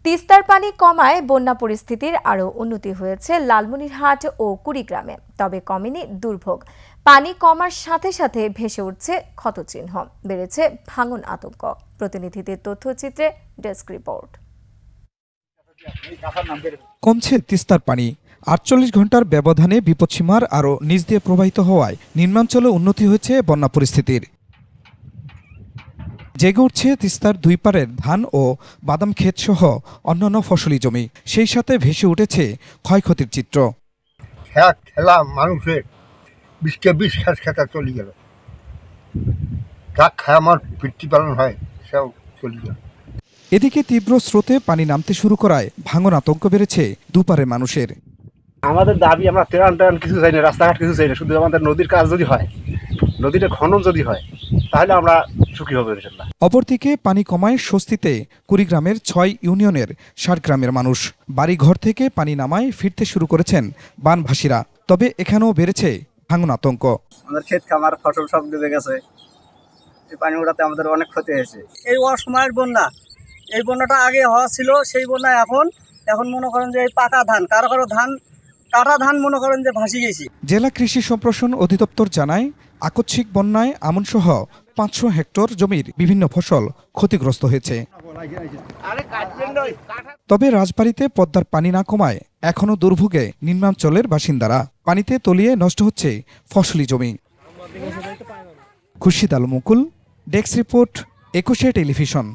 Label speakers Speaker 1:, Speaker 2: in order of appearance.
Speaker 1: তিস্তার পানি কমায় বন্যা পরিস্থিতির আরও উন্নতি হয়েছে লালমনিরহাট ও কুড়িগ্রামে। তবে কমেনি দুর্ভোগ। পানি কমার সাথে সাথে ভেসে উঠছে ক্ষতচিহ্ন, বেড়েছে ভাঙন আতঙ্ক। প্রতিনিধিদের তথ্যচিত্রে ডেস্ক রিপোর্ট।
Speaker 2: কমছে তিস্তার পানি। ৪৮ ঘন্টার ব্যবধানে বিপদসীমার আরও নিচ দিয়ে প্রবাহিত হওয়ায় নিম্নাঞ্চলে উন্নতি হয়েছে বন্যা পরিস্থিতির। জেগে উঠছে তিস্তার দুই পারের ধান ও বাদাম ক্ষেত সহ অন্যান্য ফসলি জমি। সেই সাথে ভেসে উঠেছে ক্ষয়ক্ষতির চিত্র।
Speaker 3: খেলা মানুষের ২০ খাস খেতা চলে গেল, যা খায় আমার প্রতিপালন হয় সেও চলে গেল।
Speaker 2: এদিকে তীব্র স্রোতে পানি নামতে শুরু করায় ভাঙন আতঙ্ক বেড়েছে দুপারের মানুষের।
Speaker 4: আমাদের দাবি, আমরা ত্রাণ কিছু চাই না, রাস্তাঘাট কিছু চাই না, শুধু আমাদের নদীর কাজ যদি হয়, নদীতে খনন যদি হয়, তাহলে আমরা সুখী হব ইনশাআল্লাহ।
Speaker 2: অপরদিকে পানি কমায় স্বস্তিতে কুড়িগ্রামের ৬ ইউনিয়নের ৬০ গ্রামের মানুষ। বাড়িঘর থেকে পানি নামায় ফিরতে শুরু করেছেন বানভাসীরা। তবে এখানেও বেড়েছে ভাঙন আতঙ্ক।
Speaker 5: আমাদের ক্ষেত খামার ফসল সব ডুবে গেছে। এই পানি ওঠাতে আমাদের অনেক ক্ষতি হয়েছে। এই অসময়ের বন্যা, এই বন্যাটা আগে হওয়া ছিল, সেই বন্যা এখন মনে করেন যে এই পাকা ধান, কারো ধান কাটা ধান মনে করেন যে ভাসি গেছি।
Speaker 2: জেলা কৃষি সম্প্রসারণ অধিদপ্তর জানায়, আকস্মিক বন্যায় আমনসহ ৫০০ হেক্টর জমির বিভিন্ন ফসল ক্ষতিগ্রস্ত হয়েছে। তবে রাজবাড়ীতে পদ্মার পানি না কমায় এখনও দুর্ভোগে নিম্নাঞ্চলের বাসিন্দারা। পানিতে তলিয়ে নষ্ট হচ্ছে ফসলি জমি। খুরশিদ আল মুকুল, ডেস্ক রিপোর্ট, ২১ টেলিভিশন।